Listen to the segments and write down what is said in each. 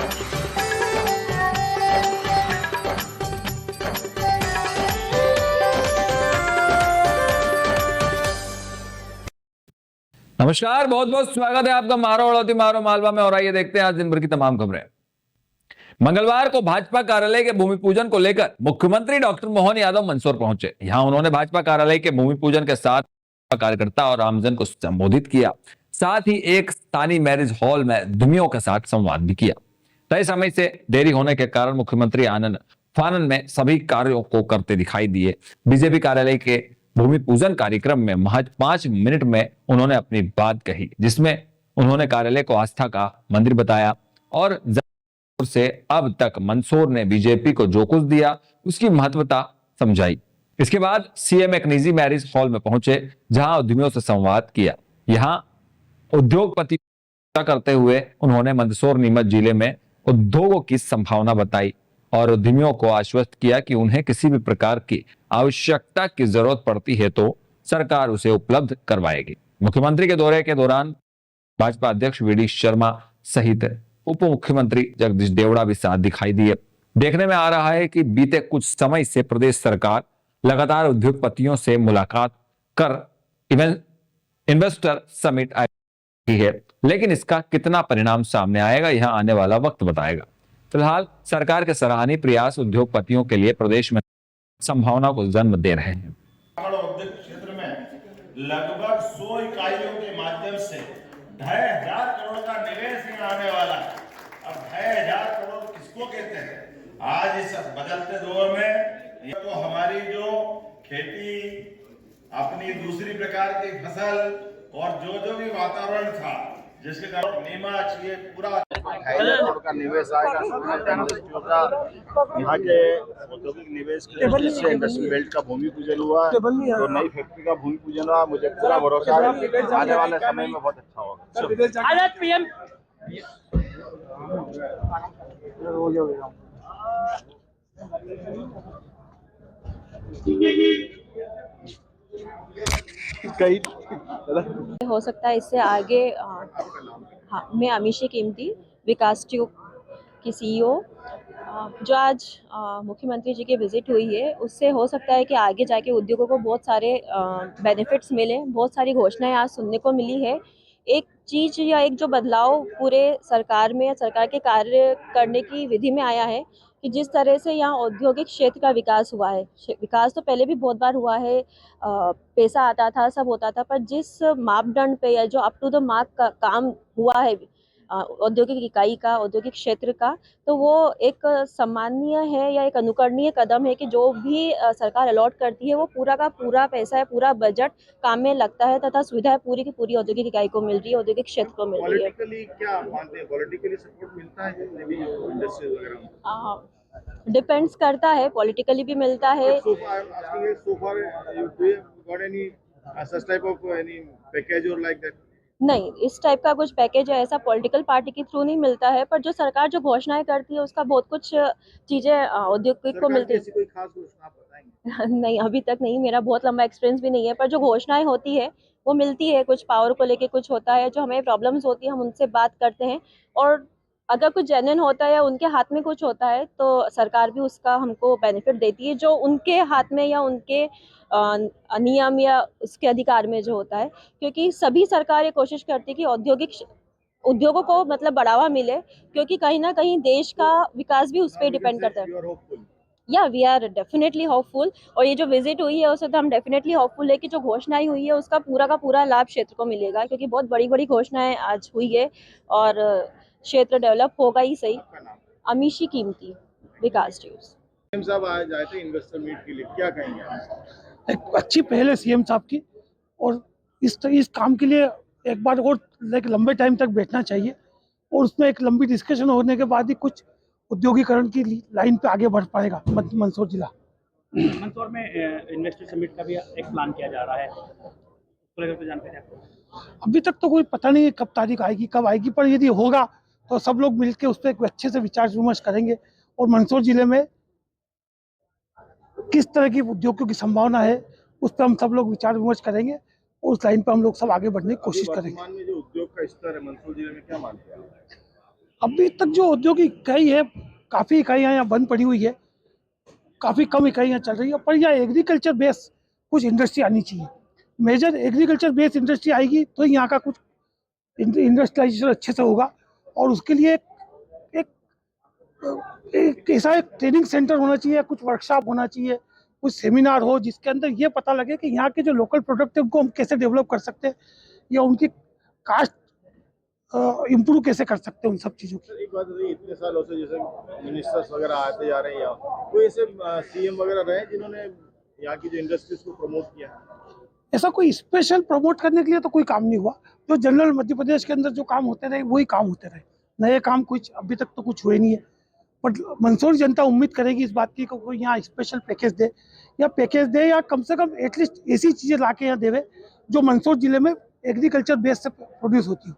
नमस्कार, बहुत बहुत स्वागत है आपका मारो अड़ौती मारो मालवा में। और आइए देखते हैं आज दिन भर की तमाम खबरें। मंगलवार को भाजपा कार्यालय के भूमि पूजन को लेकर मुख्यमंत्री डॉक्टर मोहन यादव मंदसौर पहुंचे। यहां उन्होंने भाजपा कार्यालय के भूमि पूजन के साथ कार्यकर्ता और आमजन को संबोधित किया। साथ ही एक स्थानीय मैरिज हॉल में धूमियों के साथ संवाद भी किया। तय समय से देरी होने के कारण मुख्यमंत्री आनन फानन में सभी कार्यों को करते दिखाई दिए। बीजेपी कार्यालय के भूमि पूजन कार्यक्रम में महज 5 मिनट में उन्होंने अपनी बात कही, जिसमें उन्होंने कार्यालय को आस्था का मंदिर बताया और से अब तक मंदसौर ने बीजेपी को जो कुछ दिया उसकी महत्वता समझाई। इसके बाद सीएम एक निजी मैरिज हॉल में पहुंचे, जहां उद्यमियों से संवाद किया। यहां उद्योगपति करते हुए उन्होंने मंदसौर नीमच जिले में उद्योगों की संभावना बताई और उद्यमियों को आश्वस्त किया कि उन्हें किसी भी प्रकार की आवश्यकता की जरूरत पड़ती है तो सरकार उसे उपलब्ध करवाएगी। मुख्यमंत्री के दौरे के दौरान भाजपा अध्यक्ष वीडी शर्मा सहित उप मुख्यमंत्री जगदीश देवड़ा भी साथ दिखाई दिए। देखने में आ रहा है कि बीते कुछ समय से प्रदेश सरकार लगातार उद्योगपतियों से मुलाकात कर इन्वेस्टर समिट आयोजित है, लेकिन इसका कितना परिणाम सामने आएगा यह आने वाला वक्त बताएगा। फिलहाल सरकार के सराहनीय प्रयास उद्योगपतियों के लिए प्रदेश में संभावना को जन्म दे रहे हैं। औद्योगिक क्षेत्र में लगभग 100 इकाइयों के माध्यम से 2,500 करोड़ का निवेश यहाँ आने वाला है। अब 2,500 करोड़ किसको कहते हैं? आज इस बदलते दौर में ये तो हमारी जो खेती, अपनी दूसरी प्रकार की फसल और जो भी वातावरण था, जिसके कारण नीमच ये पूरा 2,500 करोड़ का निवेश आएगा। यहाँ के औद्योगिक निवेश के जिससे इंडस्ट्रियल बेल्ट का भूमि पूजन हुआ, तो नई फैक्ट्री का भूमि पूजन हुआ। मुझे पूरा भरोसा है आने वाले समय में बहुत अच्छा होगा। पीएम हो सकता है इससे आगे। हाँ, मैं अमीशी कीमती, विकास ट्यूब की सीईओ। जो आज मुख्यमंत्री जी की विजिट हुई है, उससे हो सकता है कि आगे जाके उद्योगों को बहुत सारे बेनिफिट्स मिले। बहुत सारी घोषणाएं आज सुनने को मिली है। एक चीज या एक जो बदलाव पूरे सरकार में या सरकार के कार्य करने की विधि में आया है कि जिस तरह से यहाँ औद्योगिक क्षेत्र का विकास हुआ है। विकास तो पहले भी बहुत बार हुआ है, पैसा आता था, सब होता था, पर जिस मापदंड पे या जो अप टू द मार्क का काम हुआ है औद्योगिक इकाई का, औद्योगिक क्षेत्र का, तो वो एक सम्माननीय है या एक अनुकरणीय कदम है कि जो भी सरकार अलॉट करती है वो पूरा का पूरा पैसा है, पूरा बजट काम में लगता है तथा सुविधाएं पूरी की पूरी औद्योगिक इकाई को मिल रही है, औद्योगिक क्षेत्र को मिल रही है। पॉलिटिकली क्या मानते हैं? पॉलिटिकली सपोर्ट मिलता है इंडस्ट्री वगैरह? डिपेंड्स करता है, पॉलिटिकली भी मिलता है। नहीं, इस टाइप का कुछ पैकेज है ऐसा पॉलिटिकल पार्टी के थ्रू नहीं मिलता है, पर जो सरकार जो घोषणाएं करती है उसका बहुत कुछ चीजें औद्योगिक को मिलती है। कोई खास घोषणा आप बताएंगे? नहीं, अभी तक नहीं, मेरा बहुत लंबा एक्सपीरियंस भी नहीं है, पर जो घोषणाएं होती है वो मिलती है। कुछ पावर को लेके कुछ होता है, जो हमें प्रॉब्लम्स होती है हम उनसे बात करते हैं, और अगर कुछ जेन्युइन होता है या उनके हाथ में कुछ होता है तो सरकार भी उसका हमको बेनिफिट देती है, जो उनके हाथ में या उनके नियम या उसके अधिकार में जो होता है। क्योंकि सभी सरकार ये कोशिश करती है कि उद्योगों को मतलब बढ़ावा मिले, क्योंकि कहीं ना कहीं देश का विकास भी उस पर डिपेंड करता है। या वी आर डेफिनेटली होपफुल, और ये जो विजिट हुई है उससे तो हम डेफिनेटली होपफुल है कि जो घोषणाएं हुई है उसका पूरा का पूरा लाभ क्षेत्र को मिलेगा, क्योंकि बहुत बड़ी बड़ी घोषणाएं आज हुई है और क्षेत्र डेवलप होगा ही सही। अमीशी कीमती, विकास ट्यूब्स। साहब आज आए थे इन्वेस्टर मीट के लिए, क्या कहेंगे? एक अच्छी पहल है सीएम साहब की, और इस काम के लिए एक बार और लंबे टाइम तक बैठना चाहिए, और उसमें एक लंबी डिस्कशन होने के बाद ही कुछ उद्योगीकरण की लाइन पे आगे बढ़ पाएगा मंदसौर जिला। मंदसौर में इन्वेस्टर समिट का भी एक प्लान किया जा रहा है, उसको लेकर तो जानकारी आपको? अभी तक तो कोई पता नहीं है कब तारीख आएगी, कब आएगी, पर यदि होगा तो सब लोग मिलकर उस पर एक अच्छे से विचार विमर्श करेंगे, और मंदसौर जिले में किस तरह की उद्योगों की संभावना है उस पर हम सब लोग विचार विमर्श करेंगे, और उस लाइन पर हम लोग सब आगे बढ़ने की कोशिश करेंगे। वर्तमान में जो उद्योग का स्तर है मंदसौर जिले में, क्या मानते हैं? अभी तक जो औद्योगिक इकाई है, काफ़ी इकाइयाँ यहाँ बंद पड़ी हुई है, काफ़ी कम इकाइयाँ चल रही है, पर यहाँ एग्रीकल्चर बेस कुछ इंडस्ट्री आनी चाहिए। मेजर एग्रीकल्चर बेस इंडस्ट्री आएगी तो यहाँ का कुछ इंडस्ट्रियलाइजेशन अच्छे से होगा, और उसके लिए एक, एक ऐसा एक ट्रेनिंग सेंटर होना चाहिए, कुछ वर्कशॉप होना चाहिए, कुछ सेमिनार हो जिसके अंदर ये पता लगे कि यहाँ के जो लोकल प्रोडक्ट है उनको हम कैसे डेवलप कर सकते हैं, या उनकी कास्ट इम्प्रूव कैसे कर सकते हैं, उन सब चीज़ों की। एक बात बताइए, इतने सालों से जैसे मिनिस्टर्स वगैरह आते जा रहे हैं यहाँ, कोई ऐसे सीएम वगैरह रहे जिन्होंने यहाँ की जो इंडस्ट्रीज को प्रमोट किया? ऐसा कोई स्पेशल प्रमोट करने के लिए तो कोई काम नहीं हुआ। जो जनरल मध्य प्रदेश के अंदर जो काम होते रहे वही काम होते रहे, नए काम कुछ अभी तक तो कुछ हुए नहीं है। बट मंदसौर जनता उम्मीद करेगी इस बात की कि कोई यहाँ स्पेशल पैकेज दे या कम से कम एटलीस्ट ऐसी चीज़ें ला के यहाँ देवे जो मंदसौर जिले में एग्रीकल्चर बेस से प्रोड्यूस होती हो।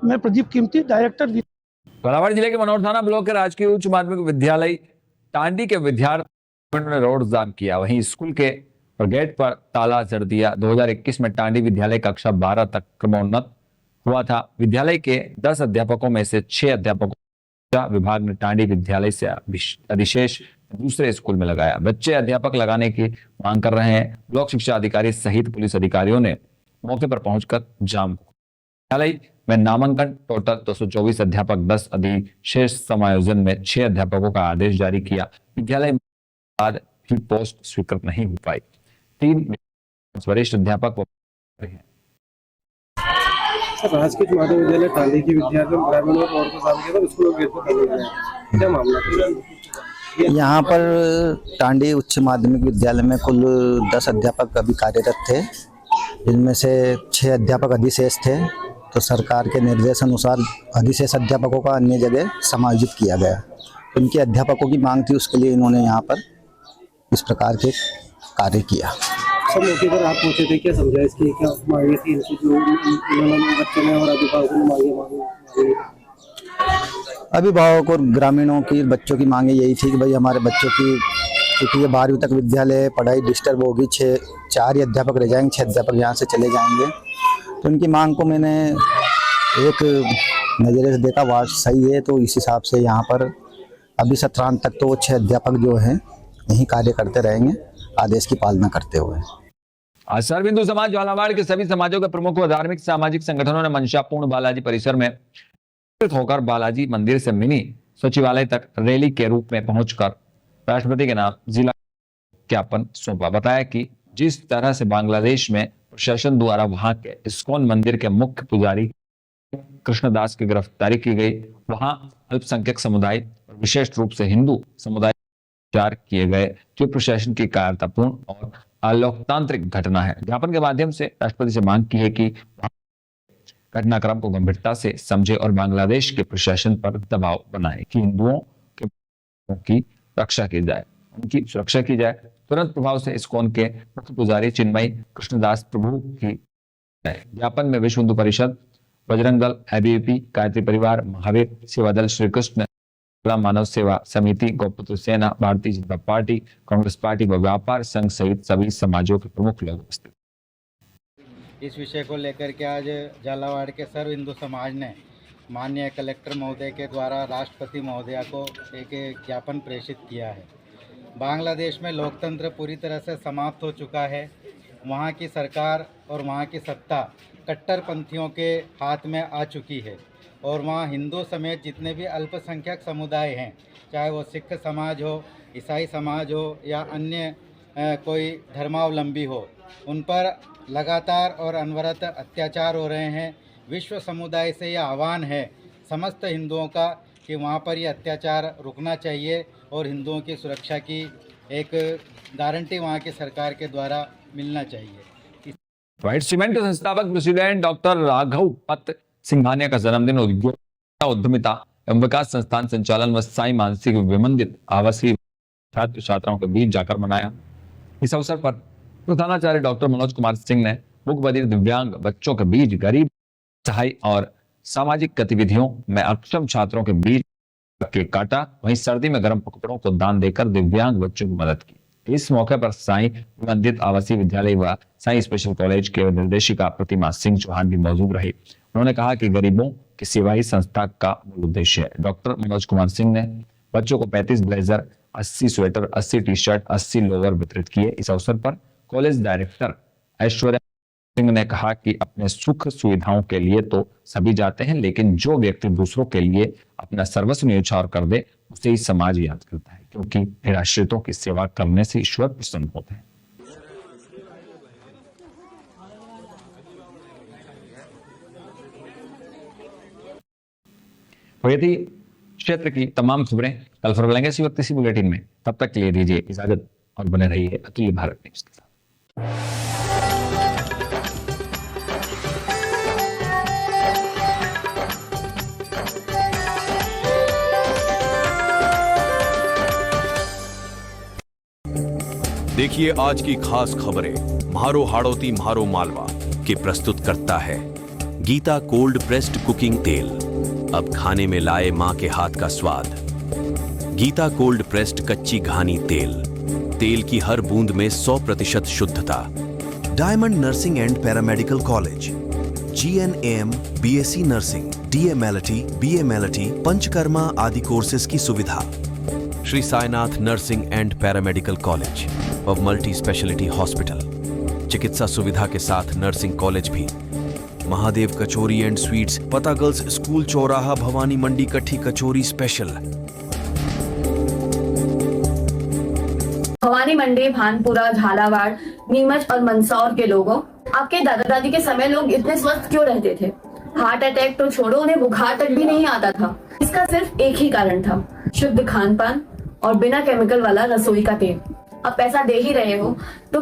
मैं प्रदीप कीमती, डायरेक्टर। झालावाड़ जिले के मनोर थाना ब्लॉक के राजकीय उच्च माध्यमिक विद्यालय टांडी के विद्यार्थियों ने रोड जाम किया। वहीं स्कूल के गेट पर ताला जड़ दिया। 2021 में टांडी विद्यालय कक्षा 12 तक क्रमोन्नत हुआ था। विद्यालय के 10 अध्यापकों में से 6 अध्यापकों को विभाग ने टांडी विद्यालय से अधिशेष दूसरे स्कूल में लगाया। बच्चे अध्यापक लगाने की मांग कर रहे हैं। ब्लॉक शिक्षा अधिकारी सहित पुलिस अधिकारियों ने मौके पर पहुंचकर जाम विद्यालय में नामांकन टोटल 224 अध्यापक 10 अधिशेष समायोजन में 6 अध्यापकों का आदेश जारी किया। विद्यालय में बाद भी पोस्ट स्वीकृत नहीं हो पाई। 3 वरिष्ठ अध्यापक राजकीय माध्यमिक विद्यालय टांडी की विद्यार्थियों ग्रामीणों और को शामिल किया था, स्कूलों के गेट पर ताले लगाए। क्या मामला है? यहाँ पर टांडी उच्च माध्यमिक विद्यालय में कुल 10 अध्यापक अभी कार्यरत थे, जिनमें से 6 अध्यापक अधिशेष थे। तो सरकार के निर्देश अनुसार अधिशेष अध्यापकों का अन्य जगह समायोजित किया गया। उनके अध्यापकों की मांग थी, उसके लिए इन्होंने यहाँ पर इस प्रकार के कार्य किया। सब मौके पर आप पहुंचे थे, क्या समझाइश की, क्या मांगे थी इनकी जो इन्होंने बच्चों ने और अभिभावकों ने मांगे? अभिभावक और ग्रामीणों की बच्चों की मांगे यही थी कि भाई हमारे बच्चों की, क्योंकि ये 12वीं तक विद्यालय है, पढ़ाई डिस्टर्ब होगी, 4 ही अध्यापक रह जाएंगे, 6 अध्यापक यहाँ से चले जाएंगे। तो उनकी मांग को मैंने एक नज़रिए से देखा, बात सही है, तो इस हिसाब से यहाँ पर अभी सत्रांत तक तो वो 6 अध्यापक जो हैं यही कार्य करते रहेंगे, आदेश की पालना करते हुए। आज सर्वहिंदू समाज झालावाड़ के सभी समाजों के प्रमुख व धार्मिक सामाजिक संगठनों ने मंशापूर्ण बालाजी परिसर में होकर बालाजी मंदिर से मिनी सचिवालय तक रैली के रूप में पहुंचकर राष्ट्रपति के नाम जिला ज्ञापन सौंपा। बताया कि जिस तरह से बांग्लादेश में प्रशासन द्वारा वहां के इस्कॉन मंदिर के मुख्य पुजारी कृष्णदास की गिरफ्तारी की गई, वहां अल्पसंख्यक समुदाय और विशेष रूप से हिंदू समुदाय किए गए, जो प्रशासन की कायरतापूर्ण और अलोकतांत्रिक घटना है। ज्ञापन के माध्यम से राष्ट्रपति से मांग की है कि घटनाक्रम को गंभीरता से समझे और बांग्लादेश के प्रशासन पर दबाव बनाए कि हिंदुओं की रक्षा की जाए, उनकी सुरक्षा की जाए। तुरंत प्रभाव से इस्कॉन के मुख्य पुजारी चिन्मयी कृष्णदास प्रभु की ज्ञापन में विश्व हिंदू परिषद, बजरंग दल, एबीवीपी, गायत्री परिवार, महावीर सेवा दल, श्री कृष्ण मानव सेवा समिति, गौपुत्र सेना, भारतीय जनता पार्टी, कांग्रेस पार्टी व व्यापार संघ सहित सभी समाजों के प्रमुख लोग उपस्थित। इस विषय को लेकर के आज झालावाड़ के सर्व हिंदू समाज ने माननीय कलेक्टर महोदय के द्वारा राष्ट्रपति महोदया को एक ज्ञापन प्रेषित किया है। बांग्लादेश में लोकतंत्र पूरी तरह से समाप्त हो चुका है। वहाँ की सरकार और वहाँ की सत्ता कट्टरपंथियों के हाथ में आ चुकी है और वहाँ हिंदू समेत जितने भी अल्पसंख्यक समुदाय हैं, चाहे वो सिख समाज हो, ईसाई समाज हो या अन्य कोई धर्मावलंबी हो, उन पर लगातार और अनवरत अत्याचार हो रहे हैं। विश्व समुदाय से यह आह्वान है समस्त हिंदुओं का कि वहाँ पर यह अत्याचार रुकना चाहिए और हिंदुओं की सुरक्षा की एक गारंटी वहाँ की सरकार के द्वारा मिलना चाहिए। व्हाइट सीमेंट के संस्थापक प्रेसिडेंट डॉक्टर राघव पत सिंघानिया का जन्मदिन उद्यमिता एवं विकास संस्थान संचालन व साई मानसिक विमंदित आवासीय छात्र छात्राओं के बीच जाकर मनाया। इस अवसर पर प्रधानाचार्य डॉक्टर मनोज कुमार सिंह ने मूक बधिर दिव्यांग बच्चों के बीच गरीब सहाय और सामाजिक गतिविधियों में अक्षम छात्रों के बीच केक काटा। वहीं सर्दी में गर्म कपड़ों को दान देकर दिव्यांग बच्चों की मदद की। इस मौके पर साई विमंदित आवासीय विद्यालय व साई स्पेशल कॉलेज के निर्देशिका प्रतिमा सिंह चौहान भी मौजूद रही। उन्होंने कहा कि गरीबों कि सेवा ही संस्था का मूल उद्देश्य है। डॉक्टर मनोज कुमार सिंह ने बच्चों को 35 blazer, 80 sweater, 80 T shirt, 80 lower वितरित किए। इस अवसर पर कॉलेज डायरेक्टर ऐश्वर्या सिंह ने कहा कि अपने सुख सुविधाओं के लिए तो सभी जाते हैं, लेकिन जो व्यक्ति दूसरों के लिए अपना सर्वस्व न्यौछावर कर दे उसे ही समाज याद करता है, क्योंकि निराश्रितों की सेवा करने से ईश्वर प्रसन्न होते हैं। तो ये थी क्षेत्र की तमाम खबरें। कल फिर मिलेंगे इसी वक्त इसी बुलेटिन में। तब तक के लिए दीजिए इजाजत और बने रहिए अतुल्य भारत न्यूज के साथ। देखिए आज की खास खबरें म्हारो हाड़ौती म्हारो मालवा के प्रस्तुत करता है गीता कोल्ड प्रेस्ड कुकिंग तेल। अब खाने में लाए मां के हाथ का स्वाद। गीता कोल्ड प्रेस्ड कच्ची घानी तेल, तेल की हर बूंद में 100% शुद्धता। Diamond nursing and paramedical college, GNAM, BSc nursing, DMLT, BMLT, panchakarma आदि कोर्सेज की सुविधा। Shri Sainath nursing and paramedical college और मल्टी स्पेशलिटी हॉस्पिटल, चिकित्सा सुविधा के साथ नर्सिंग कॉलेज भी। महादेव कचौरी एंड स्वीट्स, पता गर्ल्स स्कूल चौराहा, भवानी मंडी, कट्ठी कचौरी स्पेशल। भवानी मंडी, भानपुरा, झालावाड़, नीमच और मंदसौर के लोगों, आपके दादा दादी के समय लोग इतने स्वस्थ क्यों रहते थे? हार्ट अटैक तो छोड़ो, उन्हें बुखार तक भी नहीं आता था। इसका सिर्फ एक ही कारण था, शुद्ध खान पान और बिना केमिकल वाला रसोई का तेल। अब पैसा दे ही रहे हो तो